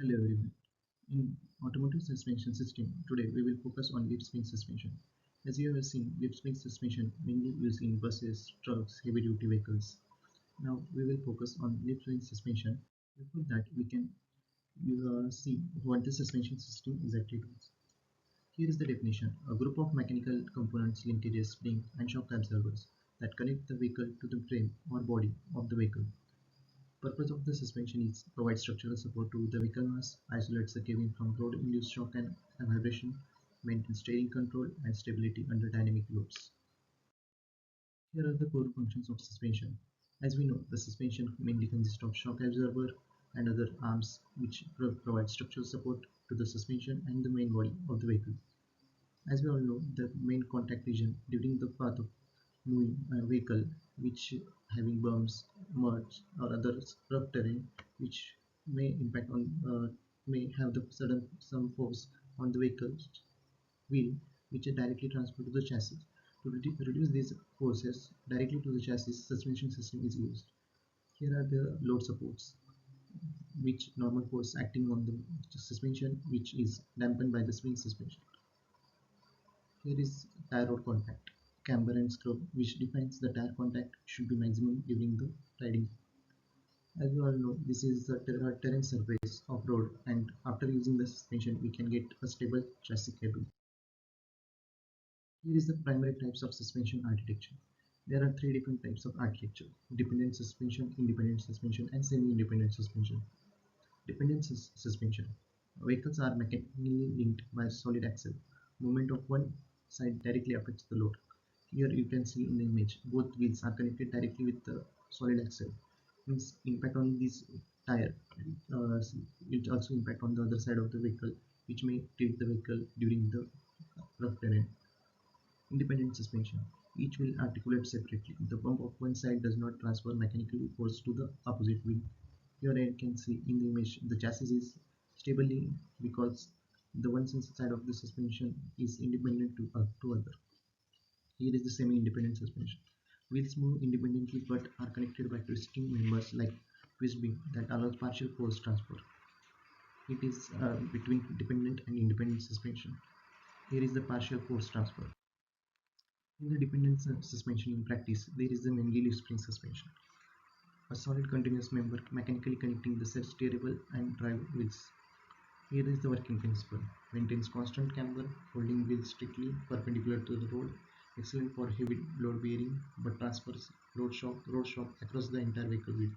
Hello everyone. In automotive suspension system, today we will focus on leaf spring suspension. As you have seen, leaf spring suspension mainly used in buses, trucks, heavy duty vehicles. Now we will focus on leaf spring suspension. Before that, we can see what the suspension system exactly does. Here is the definition: a group of mechanical components, linkages, spring, and shock absorbers that connect the vehicle to the frame or body of the vehicle. Purpose of the suspension is provide structural support to the vehicle mass, isolates the cabin from road-induced shock and vibration, maintain steering control and stability under dynamic loads. Here are the core functions of suspension. As we know, the suspension mainly consists of shock absorber and other arms which provide structural support to the suspension and the main body of the vehicle. As we all know, the main contact region during the path of moving vehicle which having bumps, muds or other rough terrain which may impact on may have the sudden some force on the vehicle's wheel which are directly transferred to the chassis. To reduce these forces directly to the chassis, suspension system is used. Here are the load supports which normal force acting on the suspension which is dampened by the spring suspension. Here is tire rod contact, camber and scrub, which defines the tire contact should be maximum during the riding. As we all know, this is the terrain surface of road, and after using the suspension, we can get a stable chassis cable. Here is the primary types of suspension architecture. There are three different types of architecture: dependent suspension, independent suspension, and semi-independent suspension. Dependent suspension. Vehicles are mechanically linked by a solid axle. Movement of one side directly affects the load. Here you can see in the image, both wheels are connected directly with the solid axle. Means impact on this tire, it also impact on the other side of the vehicle, which may tilt the vehicle during the rough terrain. Independent suspension. Each wheel articulates separately. The bump of one side does not transfer mechanical force to the opposite wheel. Here you can see in the image the chassis is stably because the one side of the suspension is independent to other. Here is the semi-independent suspension. Wheels move independently but are connected by twisting members like twist beam that allows partial force transfer. It is between dependent and independent suspension. Here is the partial force transfer. In the dependent suspension in practice, there is the mainly leaf spring suspension, a solid continuous member mechanically connecting the steerable and drive wheels. Here is the working principle: maintains constant camber, holding wheels strictly perpendicular to the road, excellent for heavy load bearing, but transfers road shock across the entire vehicle width.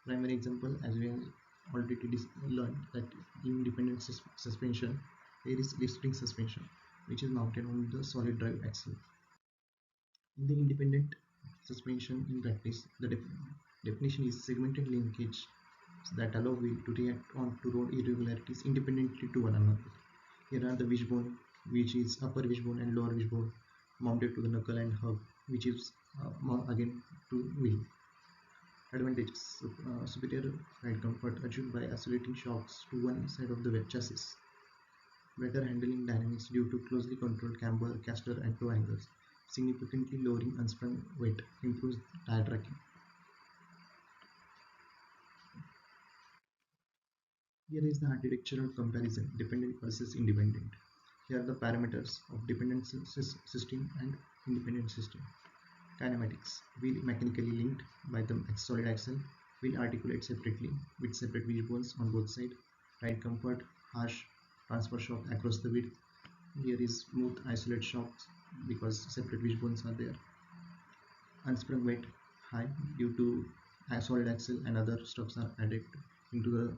Primary example, as we have already learned, that in independent suspension, there is leaf spring suspension, which is mounted on the solid drive axle. In the independent suspension in practice, the definition is segmented linkage that allow wheel to react on to road irregularities independently to one another. Here are the wishbone, which is upper wishbone and lower wishbone mounted to the knuckle and hub, which is again to wheel. Advantages: superior ride comfort achieved by isolating shocks to one side of the chassis. Better handling dynamics due to closely controlled camber, caster, and toe angles. Significantly lowering unsprung weight improves tire tracking. Here is the architectural comparison: dependent versus independent. Here are the parameters of dependent system and independent system. Kinematics: wheel mechanically linked by the solid axle. Wheel articulate separately with separate wishbones on both sides. Ride comfort: harsh transfer shock across the width. Here is smooth isolate shocks because separate wishbones are there. Unsprung weight high due to solid axle and other stuffs are added into the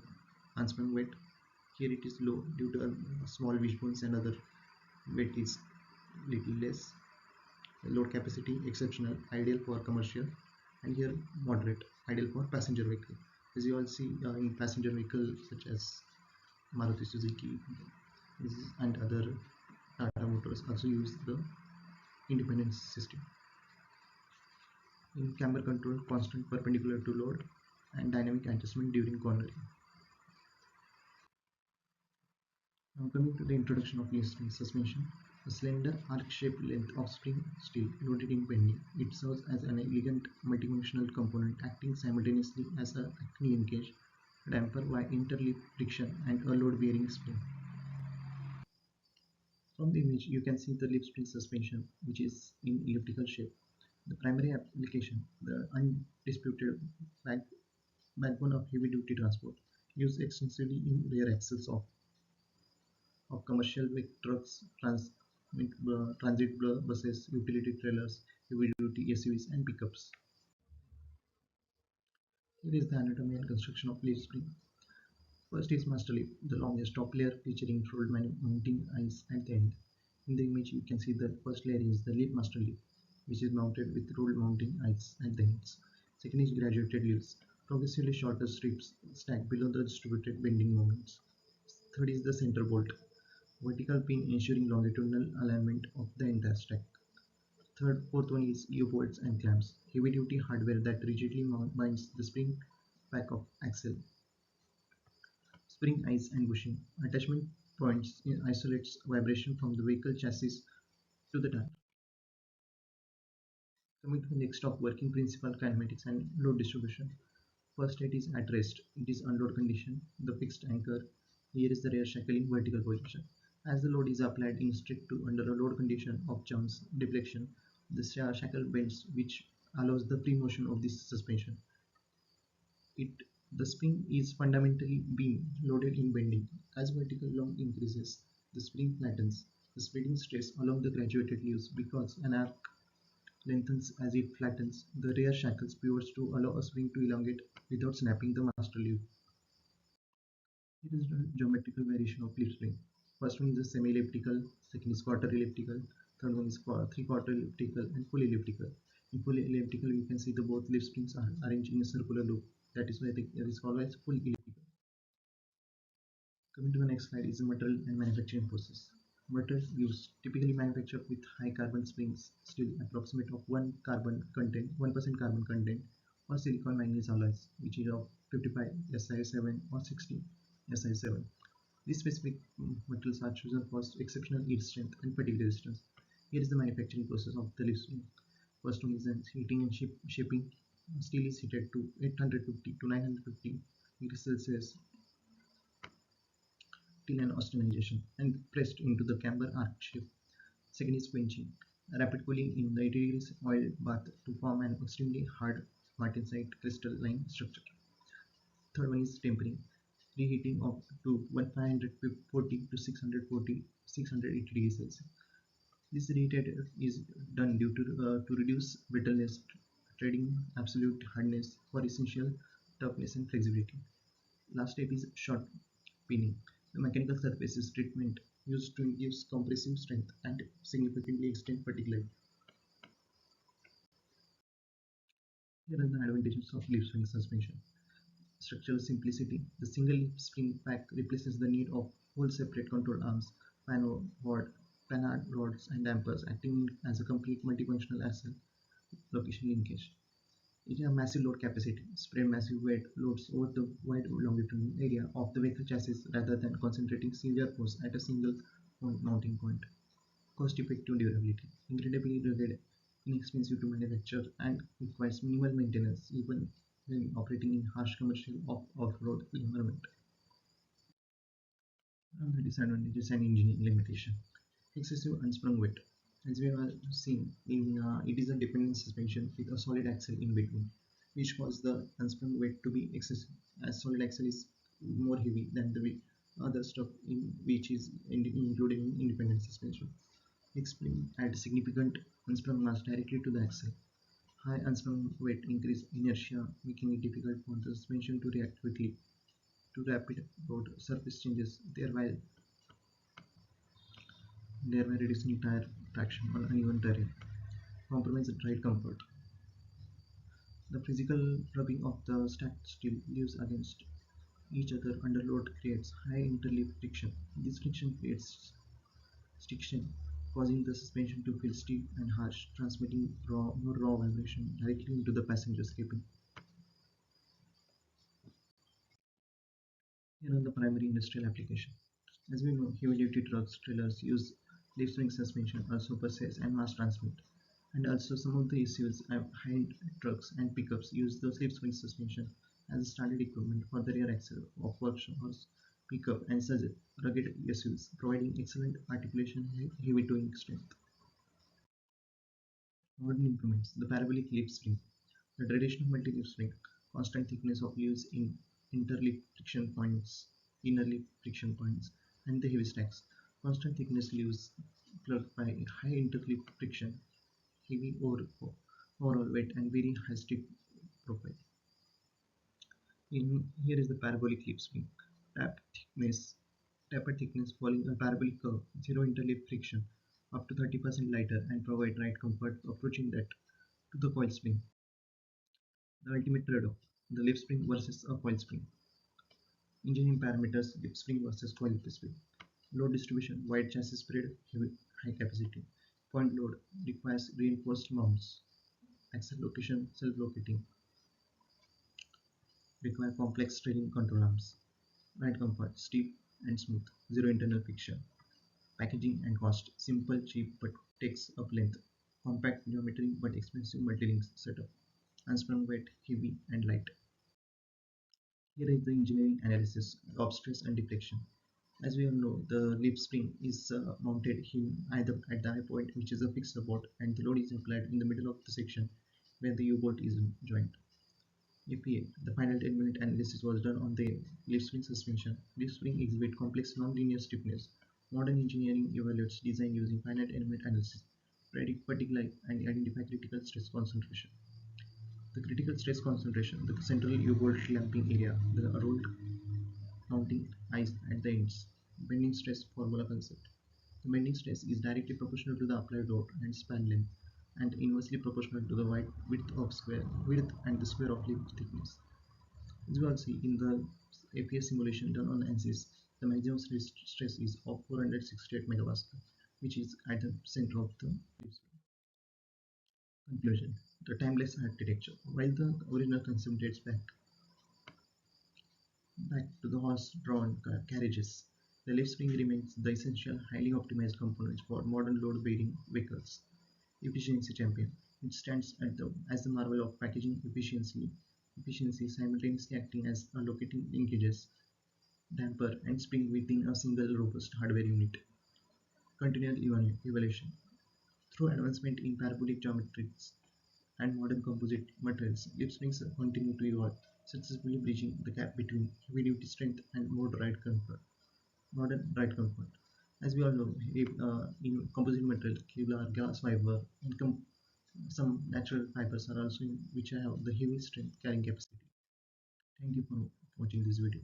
unsprung weight. Here it is low due to small wishbones and other weight is little less. Load capacity exceptional, ideal for commercial, and here moderate, ideal for passenger vehicle. As you all see in passenger vehicle such as Maruti Suzuki and other Tata Motors also use the independent system. In camber control, constant perpendicular to load and dynamic adjustment during cornering. Now coming to the introduction of leaf spring suspension. A slender arc-shaped length of spring steel loaded in bending. It serves as an elegant multifunctional component acting simultaneously as a linkage damper by interleaf friction, and a load-bearing spring. From the image, you can see the leaf spring suspension, which is in elliptical shape. The primary application, the undisputed back backbone of heavy-duty transport, used extensively in rear axles of commercial big trucks, transit buses, utility trailers, heavy-duty SUVs, and pickups. Here is the anatomy and construction of leaf spring. First is master leaf, the longest top layer featuring rolled mounting eyes at the end. In the image, you can see the first layer is the leaf master leaf, which is mounted with rolled mounting eyes at the ends. Second is graduated leaves, progressively shorter strips stacked below the distributed bending moments. Third is the center bolt, vertical pin ensuring longitudinal alignment of the entire stack. Fourth one is U-bolts and clamps, heavy-duty hardware that rigidly binds the spring back of axle. Spring eyes and bushing. Attachment points isolates vibration from the vehicle chassis to the tire. Coming to the next of working principle kinematics and load distribution. First it is at rest. It is unload condition. The fixed anchor. Here is the rear shackle in vertical position. As the load is applied in strict to under a load condition of jumps deflection, the shackle bends, which allows the free motion of this suspension. It The spring is fundamentally being loaded in bending. As vertical length increases, the spring flattens, the spreading stress along the graduated leaves because an arc lengthens as it flattens. The rear shackles pivots to allow a spring to elongate without snapping the master leaf. Here is the geometrical variation of leaf spring. First one is a semi-elliptical, second is quarter elliptical, third one is three-quarter elliptical, and full elliptical. In full elliptical, you can see the both leaf springs are arranged in a circular loop. That is why it is called as full elliptical. Coming to the next slide is the material and manufacturing process. Materials used typically manufactured with high carbon springs, steel approximate of 1% carbon content, or silicon manganese alloys, which is of 55 Si7 or 60 Si7. These specific materials are chosen for exceptional yield strength and fatigue resistance. Here is the manufacturing process of the leaf spring. First one is heating and shaping. Steel is heated to 850 to 950 degrees Celsius till an austenization and pressed into the camber arc shape. Second is quenching. Rapid cooling in 90 degrees oil bath to form an extremely hard martensite crystalline structure. Third one is tempering. Reheating of to 540 to 680 degrees Celsius. This reheat is done due to reduce brittleness, trading absolute hardness for essential toughness and flexibility. Last step is short pinning. The mechanical surfaces treatment used to induce compressive strength and significantly extend fatigue life. Here are the advantages of leaf spring suspension. Structural simplicity. The single leaf spring pack replaces the need of whole separate control arms, panhard rods, and dampers, acting as a complete multifunctional axle location linkage. It has a massive load capacity, spread massive weight loads over the wide longitudinal area of the vehicle chassis rather than concentrating severe force at a single mounting point. Cost-effective durability, incredibly rugged, inexpensive to manufacture, and requires minimal maintenance even when operating in harsh commercial off-road environment. And the disadvantages and engineering limitation. Excessive unsprung weight. As we have seen, it is a dependent suspension with a solid axle in between, which causes the unsprung weight to be excessive, as solid axle is more heavy than the other stuff which is included in independent suspension. Explain add significant unsprung mass directly to the axle. High unsprung weight increase inertia, making it difficult for the suspension to react quickly to rapid road surface changes, thereby reducing tire traction on uneven terrain. Compromise ride comfort. The physical rubbing of the stacked steel leaves against each other under load creates high interleaf friction. This friction creates stiction, causing the suspension to feel stiff and harsh, transmitting more raw vibration directly into the passenger's cabin. Here are the primary industrial application. As we know, heavy-duty trucks, trailers use leaf spring suspension also for sales and mass transport. And also some of the issues high trucks and pickups use the leaf spring suspension as a standard equipment for the rear axle of workshops, pickup, and such rugged SUVs, providing excellent articulation and heavy towing strength. Modern improvements: the parabolic leaf spring. The traditional multi-leaf spring, constant thickness of leaves in interleaf friction points, inner leaf friction points, and the heavy stacks. Constant thickness leaves clogged by high interleaf friction, heavy overall weight, and very high stick profile. Here is the parabolic leaf spring. Tap thickness, tapered thickness following a parabolic curve, zero interleaf friction, up to 30% lighter, and provide ride comfort approaching that to the coil spring. The ultimate trade-off: the leaf spring versus a coil spring. Engineering parameters: leaf spring versus coil spring. Load distribution: wide chassis spread, heavy, high capacity. Point load requires reinforced mounts. Axle location self-locating, require complex steering control arms. Ride comfort: steep and smooth, zero internal friction. Packaging and cost: simple, cheap, but takes up length. Compact geometry but expensive multi-link setup. Unsprung weight, heavy and light. Here is the engineering analysis of stress and deflection. As we all know, the leaf spring is mounted in either at the high point, which is a fixed support, and the load is applied in the middle of the section where the U-bolt is joined. APA, the final element analysis was done on the leaf spring suspension. Leaf spring exhibit complex non-linear stiffness. Modern engineering evaluates design using finite element analysis, predict particular and identify critical stress concentration. The critical stress concentration, the central U-bolt clamping area, the rolled mounting eyes at the ends. Bending stress formula concept. The bending stress is directly proportional to the applied load and span length, and inversely proportional to the width and the square of leaf thickness. As you all see in the APS simulation done on ANSYS, the maximum stress is of 468 megapascal, which is at the center of the leaf. Conclusion: the timeless architecture. While the original concept dates back to the horse-drawn carriages, the leaf spring remains the essential, highly optimized component for modern load-bearing vehicles. Efficiency champion. It stands as the marvel of packaging efficiency simultaneously acting as a locating linkages, damper, and spring within a single robust hardware unit. Continual evolution. Through advancement in parabolic geometries and modern composite materials, leaf springs continue to evolve, successfully bridging the gap between heavy-duty strength and modern ride comfort. As we all know, in composite material, Kevlar, glass fiber, and some natural fibers are also which have the heavy strength carrying capacity. Thank you for watching this video.